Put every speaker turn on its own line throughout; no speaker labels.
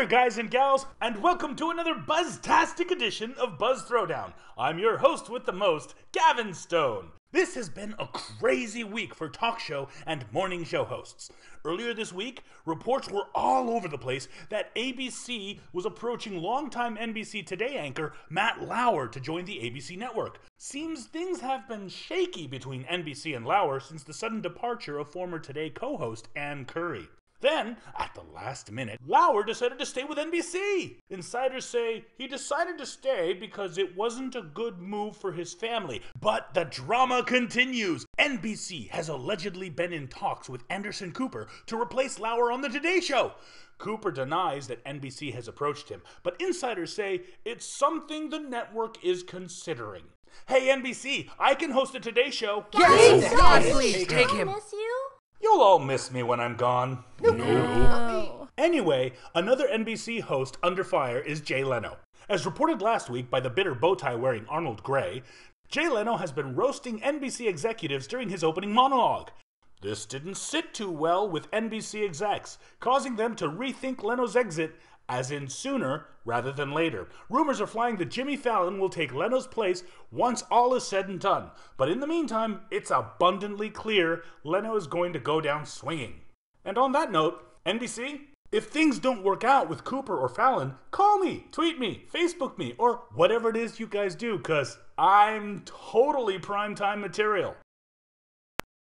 there, guys and gals, and welcome to another buzztastic edition of Buzz Throwdown. I'm your host with the most, Gavin Stone. This has been a crazy week for talk show and morning show hosts. Earlier this week, reports were all over the place that ABC was approaching longtime NBC Today anchor Matt Lauer to join the ABC network. Seems things have been shaky between NBC and Lauer since the sudden departure of former Today co-host Ann Curry. Then, at the last minute, Lauer decided to stay with NBC. Insiders say he decided to stay because it wasn't a good move for his family. But the drama continues. NBC has allegedly been in talks with Anderson Cooper to replace Lauer on the Today Show. Cooper denies that NBC has approached him, but insiders say it's something the network is considering. Hey NBC, I can host a Today Show.
Yes, please take him.
Miss you?
You'll all miss me when I'm gone.
No.
Anyway, another NBC host under fire is Jay Leno. As reported last week by the bitter bow tie wearing Arnold Gray, Jay Leno has been roasting NBC executives during his opening monologue. This didn't sit too well with NBC execs, causing them to rethink Leno's exit, as in sooner rather than later. Rumors are flying that Jimmy Fallon will take Leno's place once all is said and done. But in the meantime, it's abundantly clear Leno is going to go down swinging. And on that note, NBC, if things don't work out with Cooper or Fallon, call me, tweet me, Facebook me, or whatever it is you guys do, because I'm totally primetime material.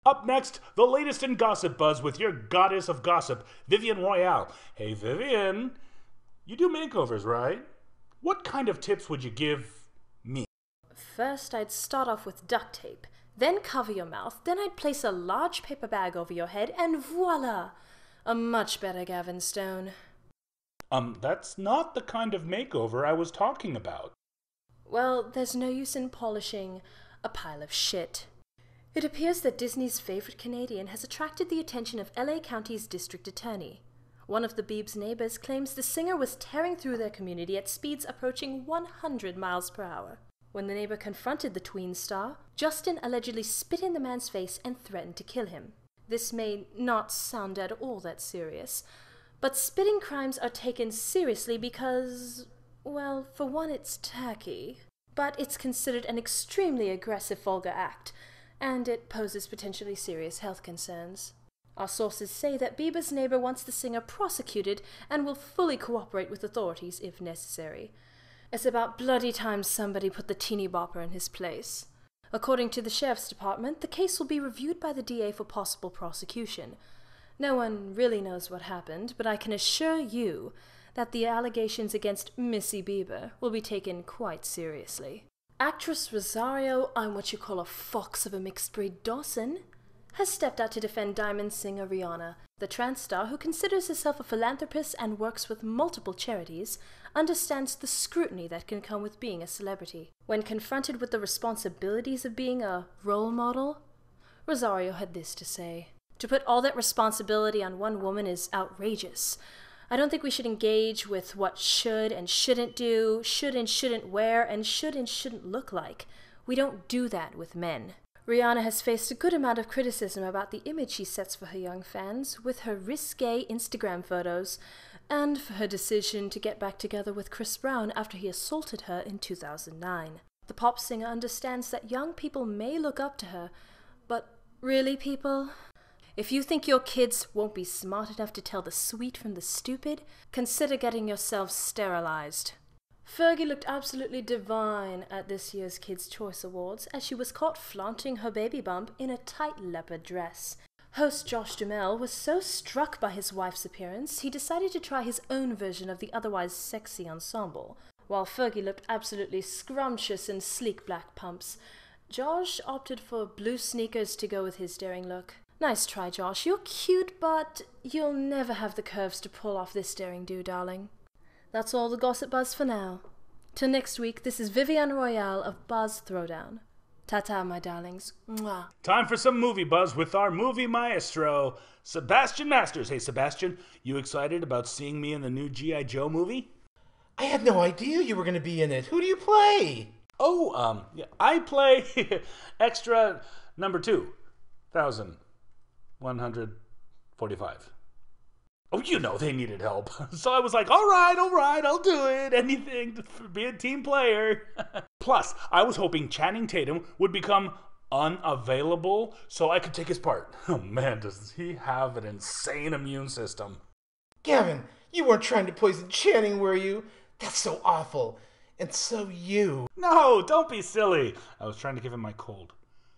Up next, the latest in gossip buzz with your goddess of gossip, Vivian Royale. Hey Vivian, you do makeovers, right? What kind of tips would you give me?
First, I'd start off with duct tape, then cover your mouth, then I'd place a large paper bag over your head, and voila! A much better Gavin Stone.
That's not the kind of makeover I was talking about.
Well, there's no use in polishing a pile of shit. It appears that Disney's favorite Canadian has attracted the attention of LA County's district attorney. One of the Biebs' neighbors claims the singer was tearing through their community at speeds approaching 100 miles per hour. When the neighbor confronted the tween star, Justin allegedly spit in the man's face and threatened to kill him. This may not sound at all that serious, but spitting crimes are taken seriously because, well, for one, it's tacky, but it's considered an extremely aggressive vulgar act, and it poses potentially serious health concerns. Our sources say that Bieber's neighbor wants the singer prosecuted and will fully cooperate with authorities if necessary. It's about bloody time somebody put the teeny bopper in his place. According to the sheriff's department, the case will be reviewed by the DA for possible prosecution. No one really knows what happened, but I can assure you that the allegations against Missy Bieber will be taken quite seriously. Actress Rosario, I'm what you call a fox of a mixed breed Dawson, has stepped out to defend Diamond singer Rihanna. The trans star, who considers herself a philanthropist and works with multiple charities, understands the scrutiny that can come with being a celebrity. When confronted with the responsibilities of being a role model, Rosario had this to say: "To put all that responsibility on one woman is outrageous. I don't think we should engage with what should and shouldn't do, should and shouldn't wear, and shouldn't look like. We don't do that with men." Rihanna has faced a good amount of criticism about the image she sets for her young fans with her risque Instagram photos, and for her decision to get back together with Chris Brown after he assaulted her in 2009. The pop singer understands that young people may look up to her, but really, people? If you think your kids won't be smart enough to tell the sweet from the stupid, consider getting yourselves sterilized. Fergie looked absolutely divine at this year's Kids' Choice Awards as she was caught flaunting her baby bump in a tight leopard dress. Host Josh Duhamel was so struck by his wife's appearance, he decided to try his own version of the otherwise sexy ensemble. While Fergie looked absolutely scrumptious in sleek black pumps, Josh opted for blue sneakers to go with his daring look. Nice try, Josh. You're cute, but you'll never have the curves to pull off this daring do, darling. That's all the gossip buzz for now. Till next week, this is Vivian Royale of Buzz Throwdown. Ta-ta, my darlings. Mwah.
Time for some movie buzz with our movie maestro, Sebastian Masters. Hey Sebastian, you excited about seeing me in the new G.I. Joe movie?
I had no idea you were going to be in it. Who do you play?
Yeah, I play extra number 2,145. Oh, you know, they needed help. So I was like, all right, I'll do it. Anything to be a team player. Plus, I was hoping Channing Tatum would become unavailable so I could take his part. Oh man, does he have an insane immune system.
Gavin, you weren't trying to poison Channing, were you? That's so awful. And so you.
No, don't be silly. I was trying to give him my cold.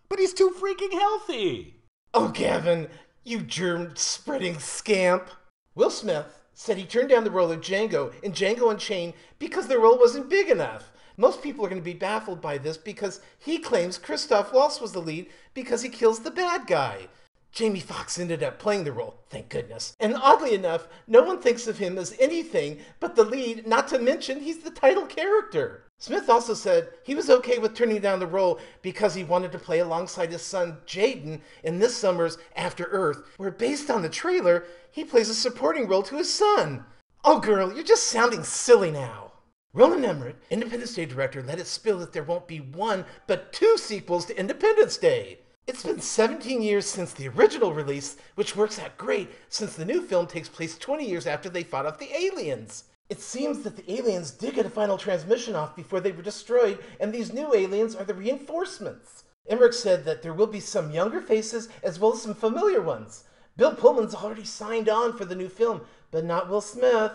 But he's too freaking healthy.
Oh, Gavin, you germ-spreading scamp. Will Smith said he turned down the role of Django in Django Unchained because the role wasn't big enough. Most people are going to be baffled by this because he claims Christoph Waltz was the lead because he kills the bad guy. Jamie Foxx ended up playing the role, thank goodness. And oddly enough, no one thinks of him as anything but the lead, not to mention he's the title character. Smith also said he was okay with turning down the role because he wanted to play alongside his son Jaden in this summer's After Earth, where based on the trailer, he plays a supporting role to his son. Oh girl, you're just sounding silly now. Roland Emmerich, Independence Day director, let it spill that there won't be one, but two sequels to Independence Day. It's been 17 years since the original release, which works out great since the new film takes place 20 years after they fought off the aliens. It seems that the aliens did get a final transmission off before they were destroyed, and these new aliens are the reinforcements. Emmerich said that there will be some younger faces as well as some familiar ones. Bill Pullman's already signed on for the new film, but not Will Smith.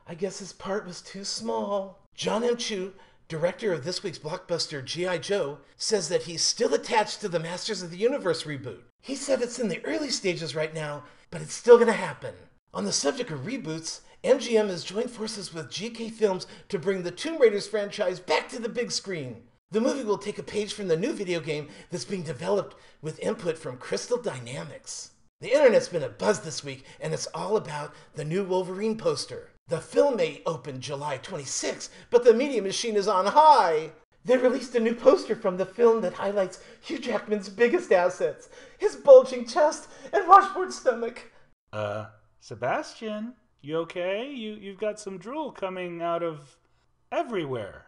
I guess his part was too small. John M. Chu, director of this week's blockbuster G.I. Joe, says that he's still attached to the Masters of the Universe reboot. He said it's in the early stages right now, but it's still going to happen. On the subject of reboots, MGM has joined forces with GK Films to bring the Tomb Raiders franchise back to the big screen. The movie will take a page from the new video game that's being developed with input from Crystal Dynamics. The internet's been abuzz this week, and it's all about the new Wolverine poster. The film may open July 26, but the media machine is on high. They released a new poster from the film that highlights Hugh Jackman's biggest assets, his bulging chest and washboard stomach.
Sebastian, you okay? You've got some drool coming out of everywhere.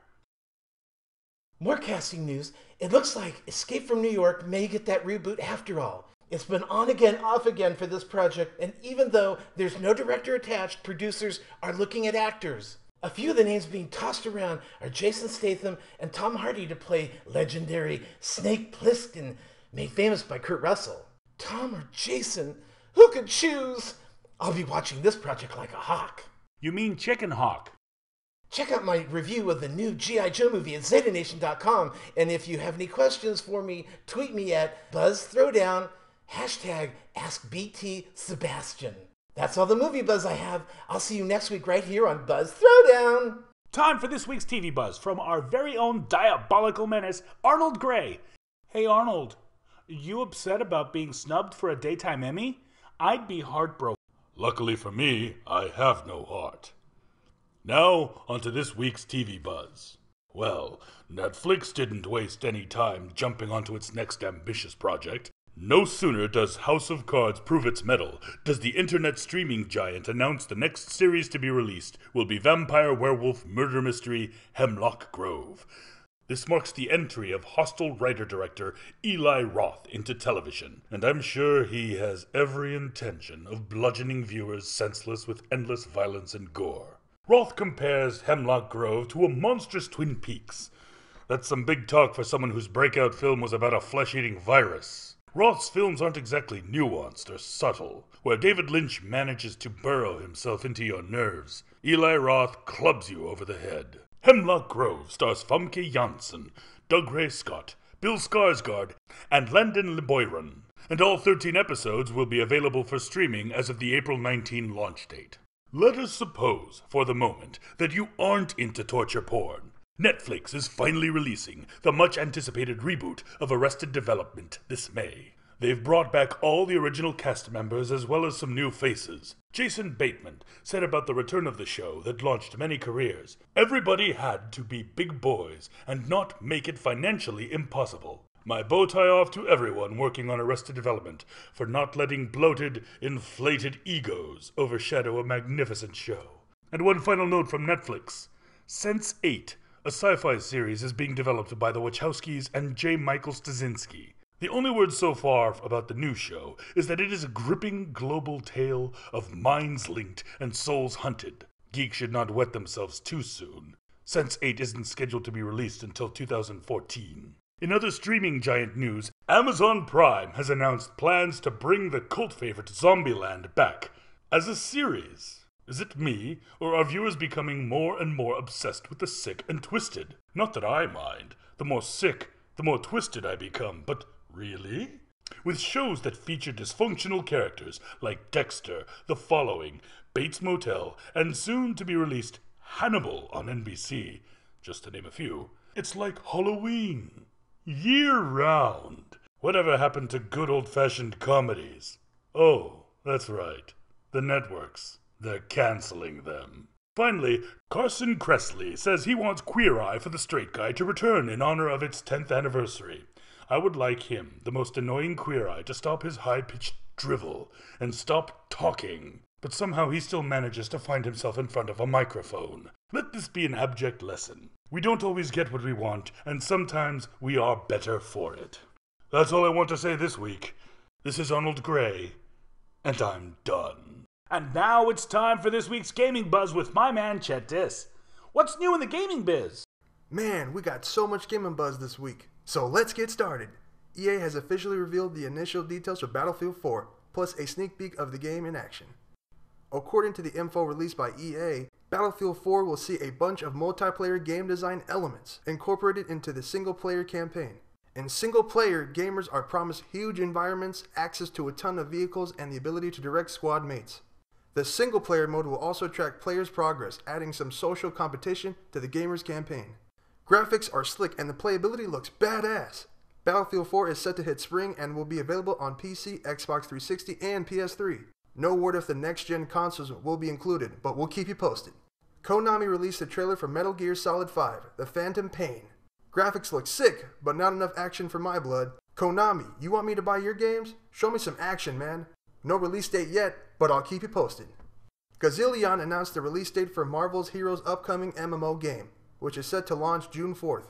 More casting news. It looks like Escape from New York may get that reboot after all. It's been on again, off again for this project, and even though there's no director attached, producers are looking at actors. A few of the names being tossed around are Jason Statham and Tom Hardy to play legendary Snake Plissken, made famous by Kurt Russell. Tom or Jason? Who could choose? I'll be watching this project like a hawk.
You mean Chicken Hawk?
Check out my review of the new G.I. Joe movie at ZetaNation.com, and if you have any questions for me, tweet me at BuzzThrowdown, #AskBTSebastian. That's all the movie buzz I have. I'll see you next week right here on Buzz Throwdown.
Time for this week's TV buzz from our very own diabolical menace, Arnold Gray. Hey Arnold, you upset about being snubbed for a daytime Emmy? I'd be heartbroken. Luckily for me, I have no heart. Now, onto this week's TV buzz. Well, Netflix didn't waste any time jumping onto its next ambitious project. No sooner does House of Cards prove its mettle does the internet streaming giant announce the next series to be released will be vampire werewolf murder mystery Hemlock Grove. This marks the entry of hostile writer-director Eli Roth into television, and I'm sure he has every intention of bludgeoning viewers senseless with endless violence and gore. Roth compares Hemlock Grove to a monstrous Twin Peaks. That's some big talk for someone whose breakout film was about a flesh-eating virus. Roth's films aren't exactly nuanced or subtle. Where David Lynch manages to burrow himself into your nerves, Eli Roth clubs you over the head. Hemlock Grove stars Famke Janssen, Doug Ray Scott, Bill Skarsgård, and Landon LeBoyron, and all 13 episodes will be available for streaming as of the April 19 launch date. Let us suppose, for the moment, that you aren't into torture porn. Netflix is finally releasing the much-anticipated reboot of Arrested Development this May. They've brought back all the original cast members as well as some new faces. Jason Bateman said about the return of the show that launched many careers, "Everybody had to be big boys and not make it financially impossible. My bow tie off to everyone working on Arrested Development for not letting bloated, inflated egos overshadow a magnificent show." And one final note from Netflix. Sense8, a sci-fi series, is being developed by the Wachowskis and J. Michael Straczynski. The only word so far about the new show is that it is a gripping global tale of minds linked and souls hunted. Geeks should not wet themselves too soon. Sense8 isn't scheduled to be released until 2014. In other streaming giant news, Amazon Prime has announced plans to bring the cult favorite Zombieland back as a series. Is it me, or are viewers becoming more and more obsessed with the sick and twisted? Not that I mind. The more sick, the more twisted I become, but really? With shows that feature dysfunctional characters like Dexter, The Following, Bates Motel, and soon-to-be-released Hannibal on NBC, just to name a few, it's like Halloween. Year-round. Whatever happened to good old-fashioned comedies? Oh, that's right. The networks. They're canceling them. Finally, Carson Kressley says he wants Queer Eye for the Straight Guy to return in honor of its 10th anniversary. I would like him, the most annoying Queer Eye, to stop his high-pitched drivel and stop talking. But somehow he still manages to find himself in front of a microphone. Let this be an abject lesson. We don't always get what we want, and sometimes we are better for it. That's all I want to say this week. This is Arnold Gray, and I'm done. And now it's time for this week's Gaming Buzz with my man Chet. What's new in the gaming biz?
Man, we got so much gaming buzz this week. So let's get started. EA has officially revealed the initial details for Battlefield 4, plus a sneak peek of the game in action. According to the info released by EA, Battlefield 4 will see a bunch of multiplayer game design elements incorporated into the single-player campaign. In single-player, gamers are promised huge environments, access to a ton of vehicles, and the ability to direct squad mates. The single-player mode will also track players' progress, adding some social competition to the gamer's campaign. Graphics are slick and the playability looks badass. Battlefield 4 is set to hit spring and will be available on PC, Xbox 360, and PS3. No word if the next-gen consoles will be included, but we'll keep you posted. Konami released a trailer for Metal Gear Solid 5, The Phantom Pain. Graphics look sick, but not enough action for my blood. Konami, you want me to buy your games? Show me some action, man. No release date yet, but I'll keep you posted. Gazillion announced the release date for Marvel's Heroes' upcoming MMO game, which is set to launch June 4th.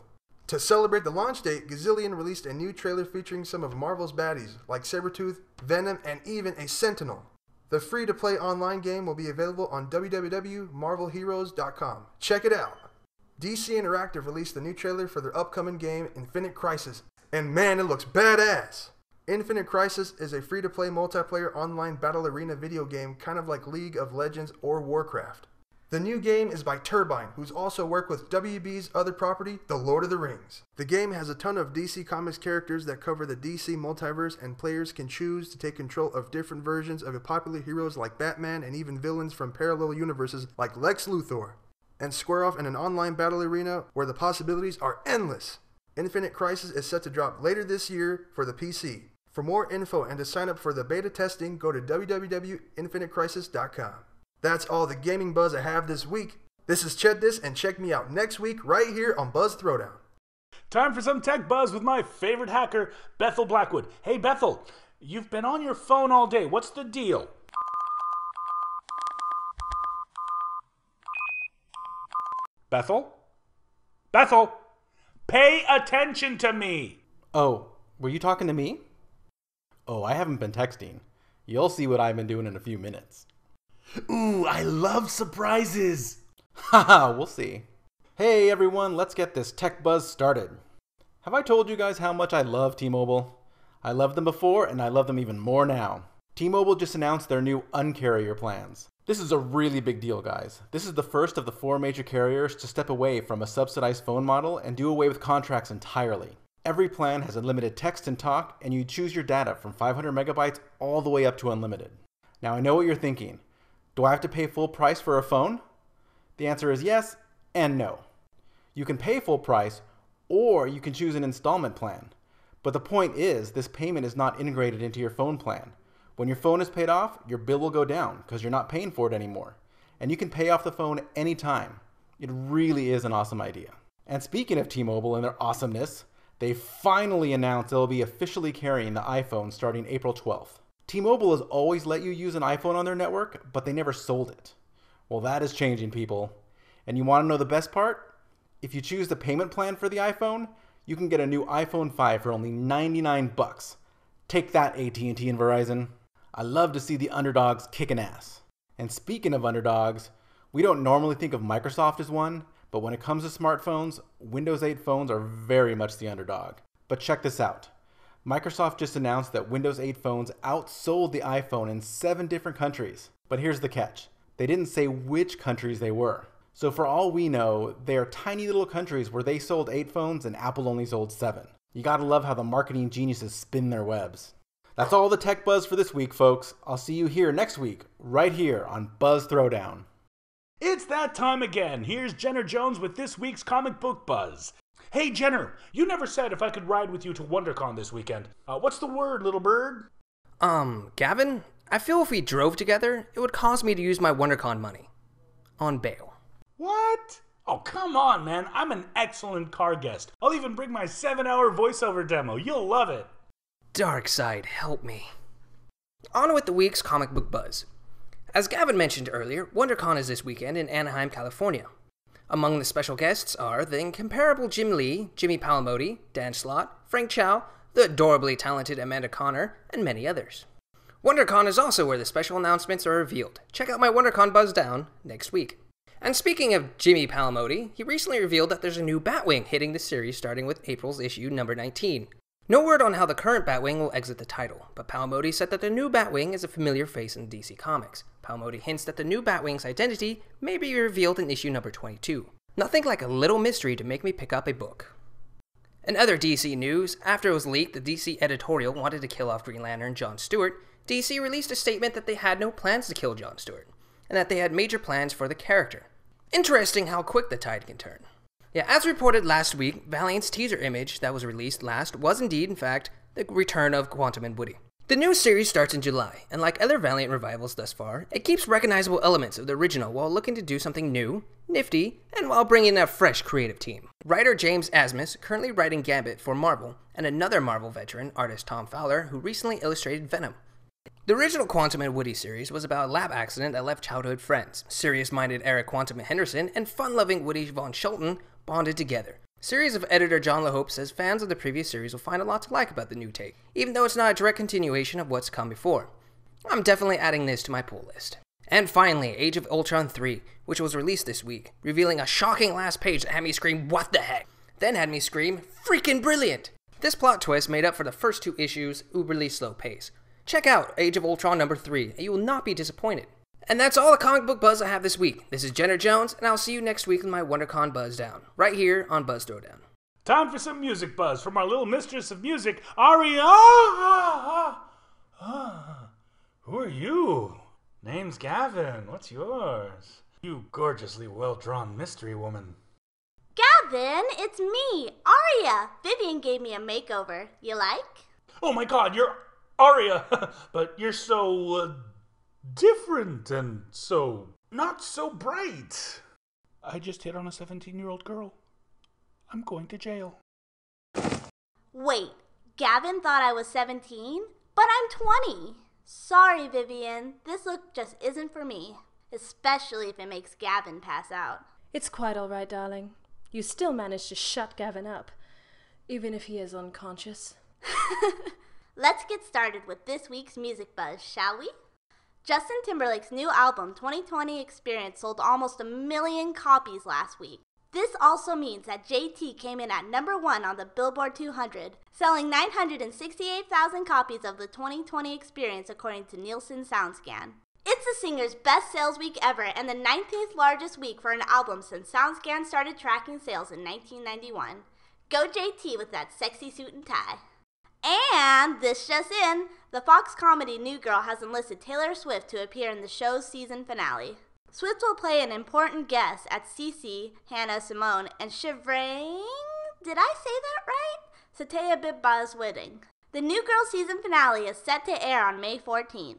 To celebrate the launch date, Gazillion released a new trailer featuring some of Marvel's baddies, like Sabretooth, Venom, and even a Sentinel. The free-to-play online game will be available on www.marvelheroes.com. Check it out! DC Interactive released a new trailer for their upcoming game, Infinite Crisis, and man, it looks badass! Infinite Crisis is a free-to-play multiplayer online battle arena video game kind of like League of Legends or Warcraft. The new game is by Turbine, who's also worked with WB's other property, The Lord of the Rings. The game has a ton of DC Comics characters that cover the DC multiverse, and players can choose to take control of different versions of popular heroes like Batman and even villains from parallel universes like Lex Luthor, and square off in an online battle arena where the possibilities are endless. Infinite Crisis is set to drop later this year for the PC. For more info and to sign up for the beta testing, go to www.infinitecrisis.com. That's all the gaming buzz I have this week. This is Chet and check me out next week right here on Buzz Throwdown.
Time for some tech buzz with my favorite hacker, Bethel Blackwood. Hey Bethel, you've been on your phone all day. What's the deal? Bethel? Bethel! Pay attention to me!
Oh, were you talking to me? Oh, I haven't been texting. You'll see what I've been doing in a few minutes.
Ooh, I love surprises!
Haha, we'll see. Hey everyone, let's get this tech buzz started. Have I told you guys how much I love T-Mobile? I loved them before and I love them even more now. T-Mobile just announced their new Un-carrier plans. This is a really big deal, guys. This is the first of the 4 major carriers to step away from a subsidized phone model and do away with contracts entirely. Every plan has unlimited text and talk, and you choose your data from 500 megabytes all the way up to unlimited. Now I know what you're thinking. Do I have to pay full price for a phone? The answer is yes and no. You can pay full price, or you can choose an installment plan. But the point is, this payment is not integrated into your phone plan. When your phone is paid off, your bill will go down because you're not paying for it anymore. And you can pay off the phone anytime. It really is an awesome idea. And speaking of T-Mobile and their awesomeness, they finally announced they'll be officially carrying the iPhone starting April 12th. T-Mobile has always let you use an iPhone on their network, but they never sold it. Well, that is changing, people. And you want to know the best part? If you choose the payment plan for the iPhone, You can get a new iPhone 5 for only $99. Take that, AT&T and Verizon. I love to see the underdogs kicking ass. And speaking of underdogs, we don't normally think of Microsoft as one, but when it comes to smartphones, Windows 8 phones are very much the underdog. But check this out. Microsoft just announced that Windows 8 phones outsold the iPhone in 7 different countries. But here's the catch. They didn't say which countries they were. So for all we know, they are tiny little countries where they sold 8 phones and Apple only sold 7. You gotta love how the marketing geniuses spin their webs. That's all the tech buzz for this week, folks. I'll see you here next week, right here on Buzz Throwdown.
It's that time again. Here's Jenner Jones with this week's comic book buzz. Hey Jenner, you never said if I could ride with you to WonderCon this weekend. What's the word, little bird?
Gavin, I feel if we drove together, it would cause me to use my WonderCon money. On bail.
What? Oh, come on, man. I'm an excellent car guest. I'll even bring my 7-hour voiceover demo. You'll love it.
Darkseid, help me. On with the week's comic book buzz. As Gavin mentioned earlier, WonderCon is this weekend in Anaheim, California. Among the special guests are the incomparable Jim Lee, Jimmy Palmiotti, Dan Slott, Frank Chow, the adorably talented Amanda Connor, and many others. WonderCon is also where the special announcements are revealed. Check out my WonderCon Buzz Down next week. And speaking of Jimmy Palmiotti, he recently revealed that there's a new Batwing hitting the series starting with April's issue number 19. No word on how the current Batwing will exit the title, but Palmiotti said that the new Batwing is a familiar face in DC Comics. Palmiotti hints that the new Batwing's identity may be revealed in issue number 22. Nothing like a little mystery to make me pick up a book. In other DC news, after it was leaked the DC editorial wanted to kill off Green Lantern John Stewart, DC released a statement that they had no plans to kill John Stewart, and that they had major plans for the character. Interesting how quick the tide can turn. Yeah, as reported last week, Valiant's teaser image that was released last was indeed, in fact, the return of Quantum and Woody. The new series starts in July, and like other Valiant revivals thus far, it keeps recognizable elements of the original while looking to do something new, nifty, and while bringing in a fresh creative team. Writer James Asmus, currently writing Gambit for Marvel, and another Marvel veteran, artist Tom Fowler, who recently illustrated Venom. The original Quantum and Woody series was about a lab accident that left childhood friends, serious-minded Eric Quantum Henderson and fun-loving Woody Von Schulten bonded together. Series of editor John LaHope says fans of the previous series will find a lot to like about the new take, even though it's not a direct continuation of what's come before. I'm definitely adding this to my pull list. And finally, Age of Ultron 3, which was released this week, revealing a shocking last page that had me scream, "What the heck?" Then had me scream, "Freaking brilliant!" This plot twist made up for the first 2 issues' uberly slow pace. Check out Age of Ultron number 3, and you will not be disappointed. And that's all the comic book buzz I have this week. This is Jenner Jones, and I'll see you next week with my WonderCon Buzz Down, right here on Buzz Throwdown.
Time for some music buzz from our little mistress of music, Aria. Who are you? Name's Gavin. What's yours? You gorgeously well-drawn mystery woman.
Gavin, it's me, Aria. Vivian gave me a makeover. You like?
Oh my god, you're Aria. But you're so, different and so not so bright. I just hit on a 17-year-old girl. I'm going to jail.
Wait, Gavin thought I was 17? But I'm 20. Sorry, Vivian. This look just isn't for me. Especially if it makes Gavin pass out.
It's quite all right, darling. You still managed to shut Gavin up, even if he is unconscious.
Let's get started with this week's music buzz, shall we? Justin Timberlake's new album, 2020 Experience, sold almost 1 million copies last week. This also means that JT came in at number 1 on the Billboard 200, selling 968,000 copies of the 2020 Experience according to Nielsen SoundScan. It's the singer's best sales week ever and the 19th largest week for an album since SoundScan started tracking sales in 1991. Go JT with that sexy suit and tie. And this just in, the Fox comedy New Girl has enlisted Taylor Swift to appear in the show's season finale. Swift will play an important guest at Cece, Hannah Simone, and Shivrain, did I say that right? Satya Bibba's wedding. The New Girl season finale is set to air on May 14th.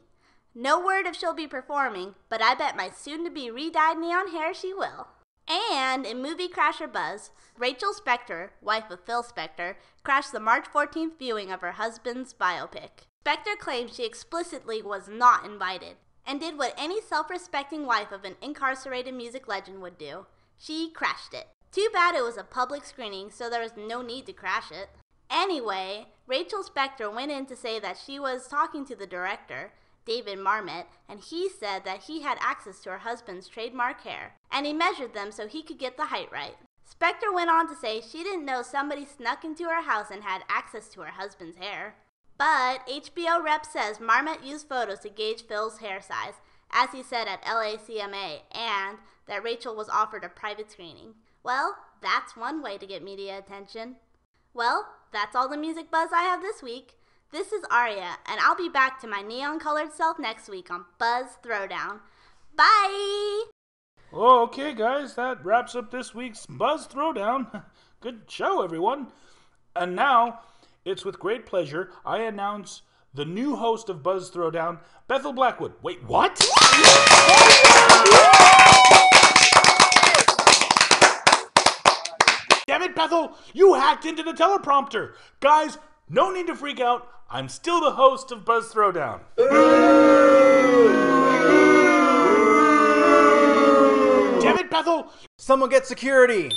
No word if she'll be performing, but I bet my soon-to-be re-dyed neon hair she will. And in movie crasher buzz, Rachel Spector, wife of Phil Spector, crashed the March 14th viewing of her husband's biopic. Spector claims she explicitly was not invited, and did what any self-respecting wife of an incarcerated music legend would do. She crashed it. Too bad it was a public screening, so there was no need to crash it. Anyway, Rachel Spector went in to say that she was talking to the director, David Marmot, and he said that he had access to her husband's trademark hair, and he measured them so he could get the height right. Spector went on to say she didn't know somebody snuck into her house and had access to her husband's hair. But HBO rep says Marmot used photos to gauge Phil's hair size, as he said at LACMA, and that Rachel was offered a private screening. Well, that's one way to get media attention. Well, that's all the music buzz I have this week. This is Aria, and I'll be back to my neon-colored self next week on Buzz Throwdown. Bye!
Oh, okay, guys, that wraps up this week's Buzz Throwdown. Good show, everyone. And now, it's with great pleasure I announce the new host of Buzz Throwdown, Bethel Blackwood. Wait, what? Damn it, Bethel! You hacked into the teleprompter! Guys, no need to freak out. I'm still the host of Buzz Throwdown. Damn it, Bethel!
Someone get security!